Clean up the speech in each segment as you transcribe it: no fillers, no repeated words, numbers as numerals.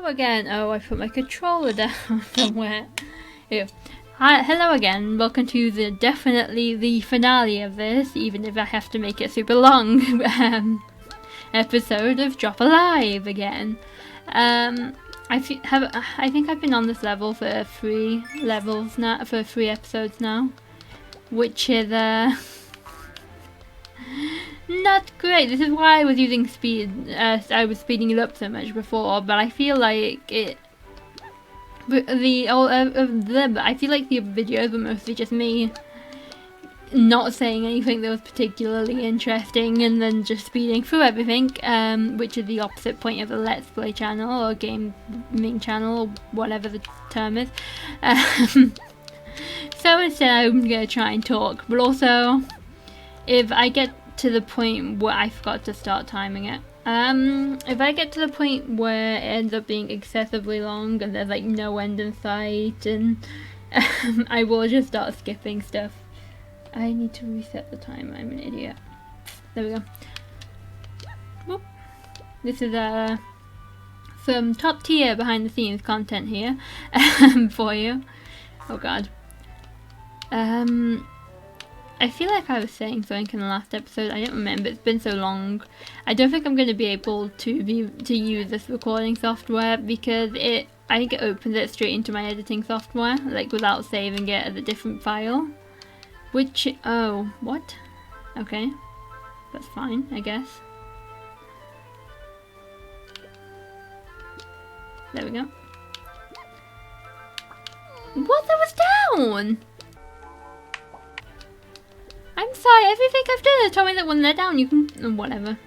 again. Oh, I put my controller down somewhere. Here. Hi, hello again. Welcome to definitely the finale of this, even if I have to make it super long episode of Drop Alive again. I think I've been on this level for 3 levels now, for 3 episodes now, which is not great. This is why I was using speed. I was speeding it up so much before, but I feel like it. I feel like the videos were mostly just me not saying anything that was particularly interesting and then just speeding through everything, which is the opposite point of a Let's Play channel or gaming channel or whatever the term is. So instead I'm going to try and talk, but also if I get to the point where I forgot to start timing it. If I get to the point where it ends up being excessively long and there's like no end in sight, and I will just start skipping stuff. I need to reset the timer, I'm an idiot. There we go. Whoop. This is some top tier behind the scenes content here for you. Oh god. I feel like I was saying something in the last episode. I don't remember. It's been so long. I don't think I'm going to be able to use this recording software because I think it opens it straight into my editing software, like without saving it as a different file. Which, oh, what? Okay, that's fine, I guess. There we go. What? That was down! I'm sorry, everything I've done has told me that when they're down you can... whatever,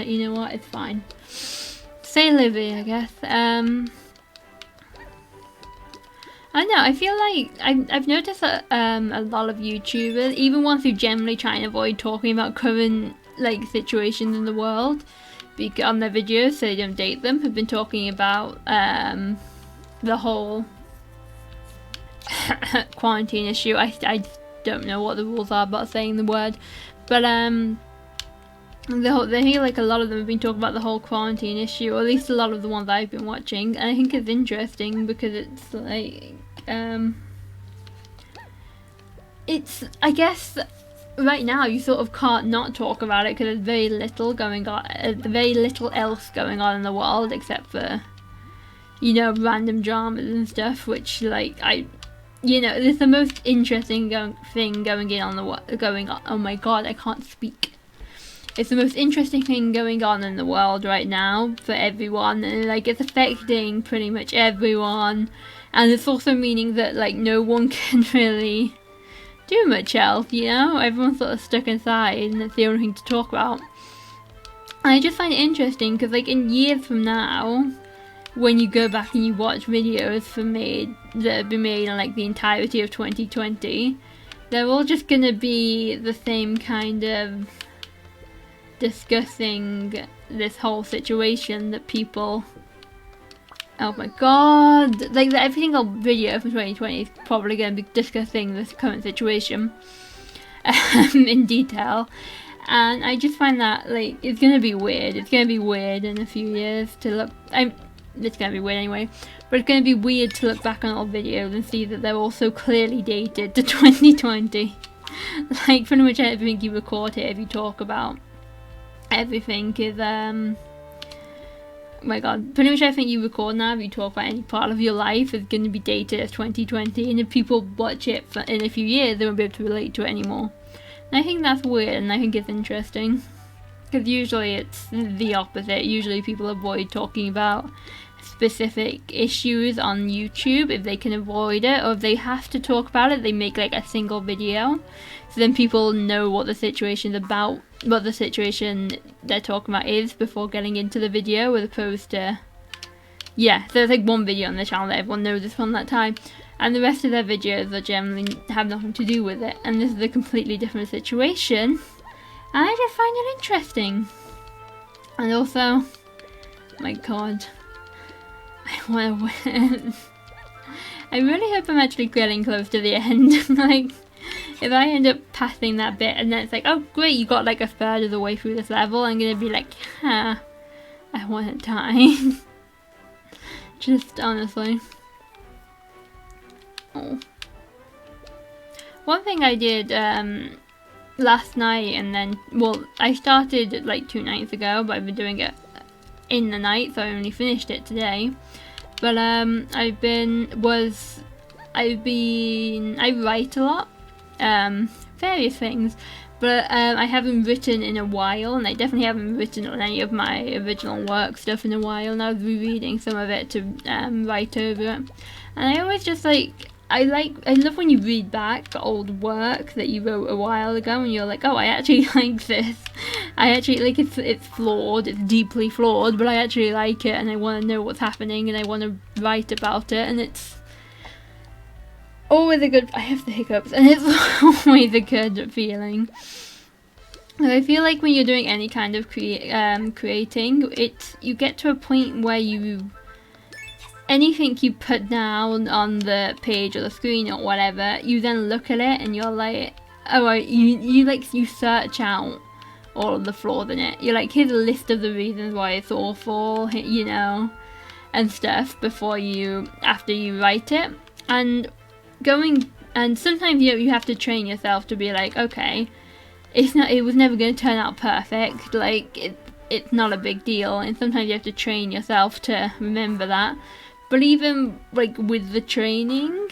you know what, it's fine. Say Livy, I guess. I don't know, I feel like I've noticed that a lot of YouTubers, even ones who generally try and avoid talking about current like situations in the world on their videos so they don't date them, have been talking about the whole quarantine issue. I don't know what the rules are about saying the word, but I think like a lot of them have been talking about the whole quarantine issue, or at least a lot of the ones I've been watching, and I think it's interesting because it's like it's, I guess right now you sort of can't not talk about it because there's very little going on, very little else going on in the world except for, you know, random dramas and stuff, which like you know, it's the most interesting thing going on oh my god, I can't speak. It's the most interesting thing going on in the world right now for everyone, and like it's affecting pretty much everyone, and it's also meaning that like no one can really do much else, you know? Everyone's sort of stuck inside and it's the only thing to talk about. And I just find it interesting because like in years from now, when you go back and you watch videos that have been made on like the entirety of 2020, they're all just gonna be the same kind of discussing this whole situation that people, oh my god, like every single video from 2020 is probably gonna be discussing this current situation in detail. And I just find that like it's gonna be weird. It's gonna be weird in a few years to look. It's gonna be weird anyway, but it's gonna be weird to look back on old videos and see that they're all so clearly dated to 2020. Like pretty much everything you record here, if you talk about everything, is oh my god, pretty much everything you record now, if you talk about any part of your life, is going to be dated as 2020, and if people watch it in a few years, they won't be able to relate to it anymore. And I think that's weird, and I think it's interesting. Because usually it's the opposite. Usually people avoid talking about specific issues on YouTube if they can avoid it, or if they have to talk about it, they make like a single video. So then people know what the situation's about, what the situation they're talking about is before getting into the video, as opposed to, yeah, so there's like one video on the channel that everyone knows is from that time, and the rest of their videos are generally have nothing to do with it, and this is a completely different situation. And I just find it interesting. And also, oh my god, I want to win. I really hope I'm actually getting close to the end. Like, if I end up passing that bit and then it's like, oh great, you got like a third of the way through this level, I'm gonna be like, huh, I want to die. Just honestly. Oh. One thing I did last night, and then, well, I started like 2 nights ago, but I've been doing it in the night, so I only finished it today. But I write a lot, various things, but I haven't written in a while, and I definitely haven't written on any of my original work stuff in a while, and I was rereading some of it to write over it. And I always just I love when you read back old work that you wrote a while ago and you're like, oh, I actually like this. I actually like it's flawed, it's deeply flawed, but I actually like it and I want to know what's happening and I want to write about it, and it's always a good, I have the hiccups, and it's always a good feeling. I feel like when you're doing any kind of creating, you get to a point where anything you put down on the page or the screen or whatever, you then look at it and you're like, oh, you search out all of the flaws in it. You're like, here's a list of the reasons why it's awful, you know, and stuff after you write it. And sometimes you have to train yourself to be like, okay, it was never going to turn out perfect, like it's not a big deal, and sometimes you have to train yourself to remember that. But even like with the training,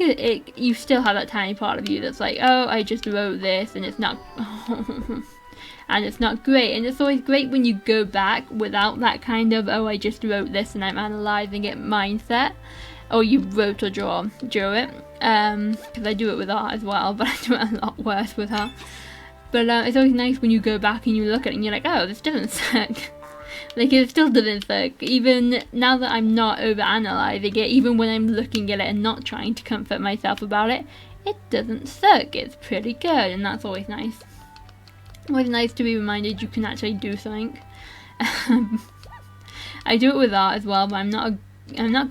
you still have that tiny part of you that's like, oh, I just wrote this and it's not and it's not great. And it's always great when you go back without that kind of, oh, I just wrote this and I'm analysing it mindset. Or you wrote or drew it. Because I do it with art as well, but I do it a lot worse with art. But it's always nice when you go back and you look at it and you're like, oh, this doesn't suck. Like, it still doesn't suck. Even now that I'm not over-analysing it, even when I'm looking at it and not trying to comfort myself about it, it doesn't suck. It's pretty good, and that's always nice. Always nice to be reminded you can actually do something. I do it with art as well, but I'm not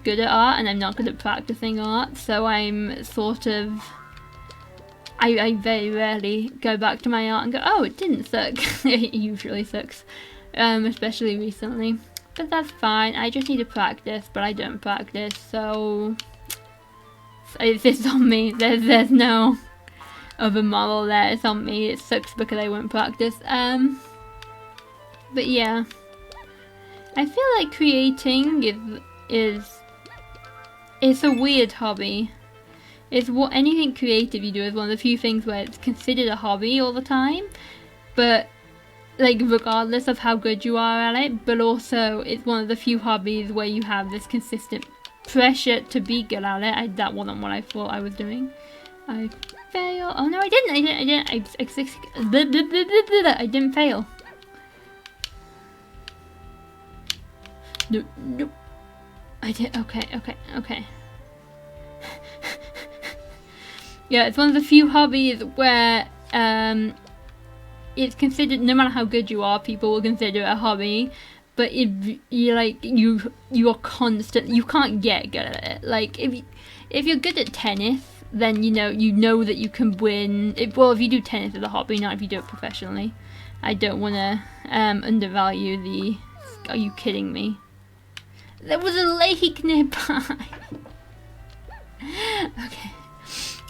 good at art, and I'm not good at practicing art, so I'm sort of... I very rarely go back to my art and go, oh, it didn't suck. It usually sucks. Especially recently, but that's fine. I just need to practice, but I don't practice, so it's on me. There's no other moral there. It's on me. It sucks because I won't practice. But yeah, I feel like creating it's a weird hobby. Anything creative you do is one of the few things where it's considered a hobby all the time, but like regardless of how good you are at it, but also it's one of the few hobbies where you have this consistent pressure to be good at it. That wasn't what I thought I was doing. I failed. Oh no, I didn't. I didn't fail. No. I did. Okay. Yeah, it's one of the few hobbies where it's considered, no matter how good you are, people will consider it a hobby, but you're constant, you can't get good at it. Like if you're good at tennis, then you know that you can win. If you do tennis as a hobby, not if you do it professionally. I don't want to undervalue the... Are you kidding me? There was a lake nearby. Okay.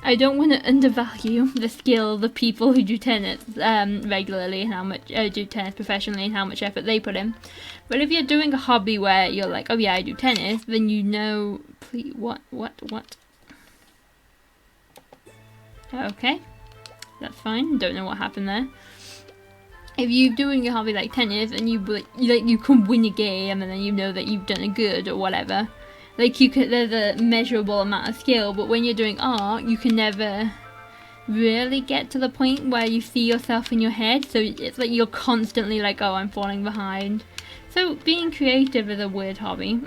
I don't want to undervalue the skill of the people who do tennis regularly and how much do tennis professionally and how much effort they put in. But if you're doing a hobby where you're like, oh yeah, I do tennis, then you know. Please, what? Okay, that's fine. Don't know what happened there. If you're doing a hobby like tennis and you can win a game and then you know that you've done a good or whatever. Like there's a measurable amount of skill, but when you're doing art, you can never really get to the point where you see yourself in your head. So it's like you're constantly like, oh, I'm falling behind. So being creative is a weird hobby.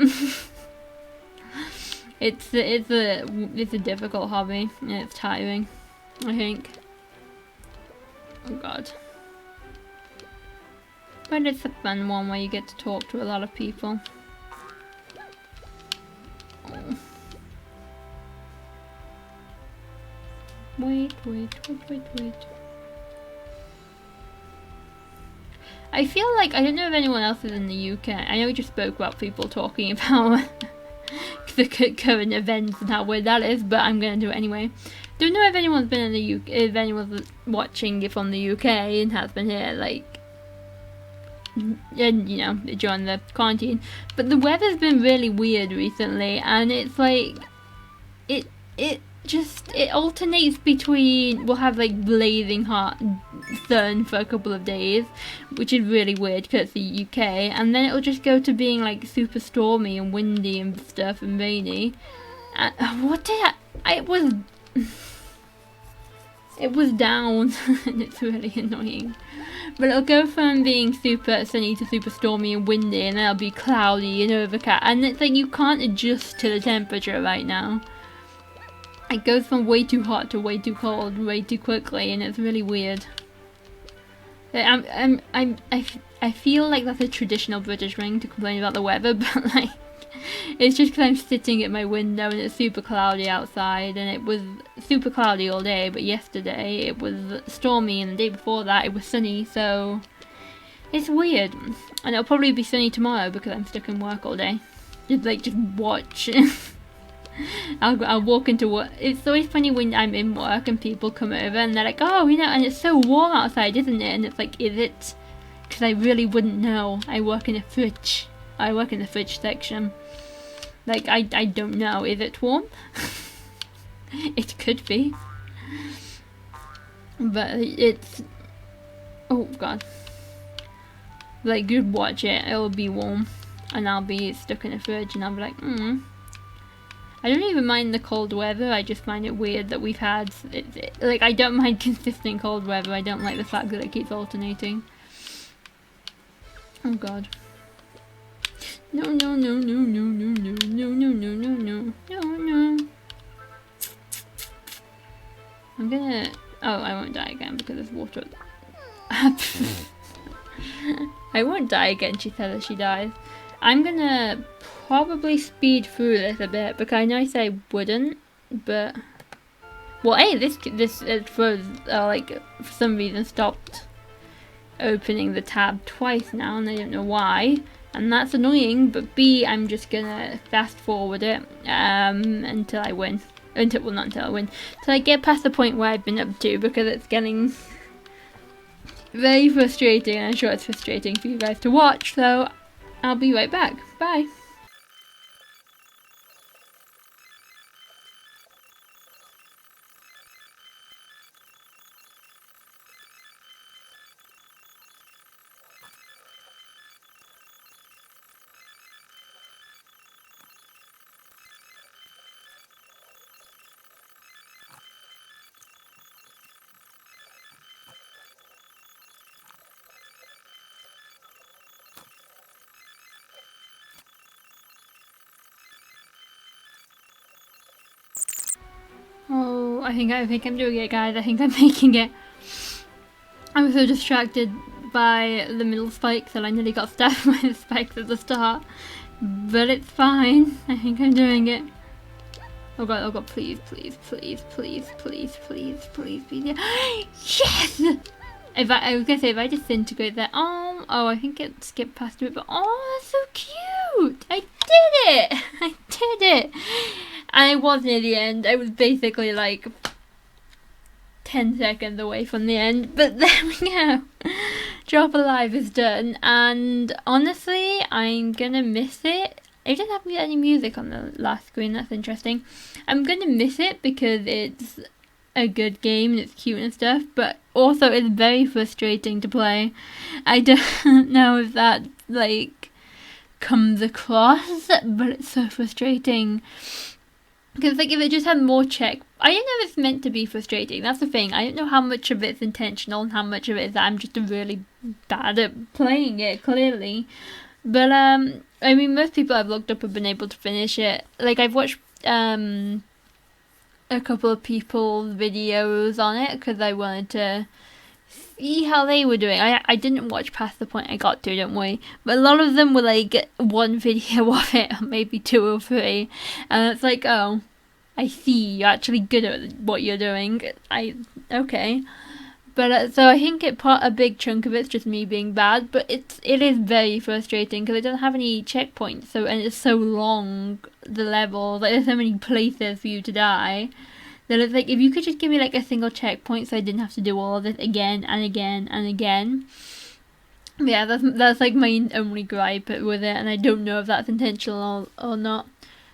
It's a difficult hobby and it's tiring, I think. Oh god. But it's a fun one where you get to talk to a lot of people. Wait. I feel like, I don't know if anyone else is in the UK. I know we just spoke about people talking about the current events and how weird that is, but I'm gonna do it anyway. Don't know if anyone's been in the UK, if anyone's watching it from the UK and has been here, like, and you know, during the quarantine. But the weather's been really weird recently, and it's like, it alternates between, we'll have like blazing hot sun for a couple of days, which is really weird because it's the UK, and then it'll just go to being like super stormy and windy and stuff and rainy. What did it was down and it's really annoying. But it'll go from being super sunny to super stormy and windy, and then it'll be cloudy and overcast, and it's like you can't adjust to the temperature right now. It goes from way too hot to way too cold way too quickly, and it's really weird. I feel like that's a traditional British thing to complain about the weather, but like, it's just because I'm sitting at my window and it's super cloudy outside, and it was super cloudy all day, but yesterday it was stormy, and the day before that it was sunny, so it's weird. And it'll probably be sunny tomorrow because I'm stuck in work all day. Just watch. I'll walk into work. It's always funny when I'm in work and people come over and they're like, oh, you know, and it's so warm outside, isn't it? And it's like, is it? Because I really wouldn't know. I work in a fridge. I work in the fridge section. Like, I don't know. Is it warm? It could be. But it's... Oh, God. Like, you'd watch it. It'll be warm. And I'll be stuck in a fridge and I'll be like, I don't even mind the cold weather, I just find it weird that we've had, like, I don't mind consistent cold weather, I don't like the fact that it keeps alternating. Oh god. No, no, no, no, no, no, no, no, no, no, no, no, no, no. I'm gonna, oh, I won't die again because there's water. I won't die again, she said as she dies. I'm gonna probably speed through this a bit because I know I said I wouldn't, but well, A, this for like for some reason stopped opening the tab twice now, and I don't know why, and that's annoying. But B, I'm just gonna fast forward it until I win. Well, not until I win, till I get past the point where I've been up to, because it's getting very frustrating, and I'm sure it's frustrating for you guys to watch. So I'll be right back. Bye. Oh, I think I'm doing it, guys. I think I'm making it. I was so distracted by the middle spikes that I nearly got stabbed by the spikes at the start. But it's fine. I think I'm doing it. Oh god, please, please, please, please, please, please, please be there. Yes! I was gonna say, if I disintegrate that, oh, I think it skipped past it, but oh, that's so cute! I did it! I did it! And I was near the end. I was basically like 10 seconds away from the end, but there we go. Drop Alive is done, and honestly, I'm gonna miss it. It didn't have any music on the last screen, that's interesting. I'm gonna miss it because it's a good game and it's cute and stuff, but also it's very frustrating to play. I don't know if that like comes across, but it's so frustrating. Because like if it just had more check, I don't know if it's meant to be frustrating. That's the thing. I don't know how much of it's intentional and how much of it is that I'm just really bad at playing it, clearly. But I mean, most people I've looked up have been able to finish it. Like I've watched a couple of people's videos on it because I wanted to see how they were doing. I didn't watch past the point I got to, don't worry. But a lot of them were like one video of it, or maybe 2 or 3. And it's like, oh, I see, you're actually good at what you're doing. Okay. But so I think a big chunk of it's just me being bad, but it is very frustrating because it doesn't have any checkpoints. So and it's so long, the level, like there's so many places for you to die. That it's like if you could just give me like a single checkpoint, so I didn't have to do all of this again and again and again. Yeah, that's like my only gripe with it, and I don't know if that's intentional or not.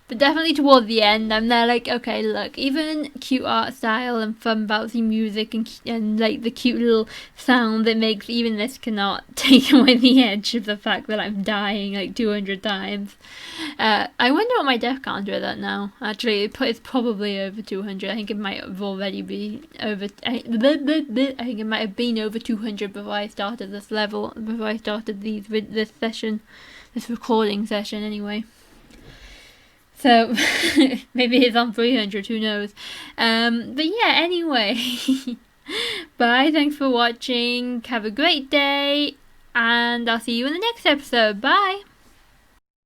But definitely towards the end, I'm there like, okay, look, even cute art style and fun bouncy music and like the cute little sound it makes, even this cannot take away the edge of the fact that I'm dying like 200 times. I wonder what my death counter is at now. Actually, it's probably over 200. I think it might have already be over. I think it might have been over 200 before I started this level. Before I started this session, this recording session, anyway. So maybe it's on 300, who knows. But yeah, anyway. Bye, thanks for watching. Have a great day. And I'll see you in the next episode. Bye.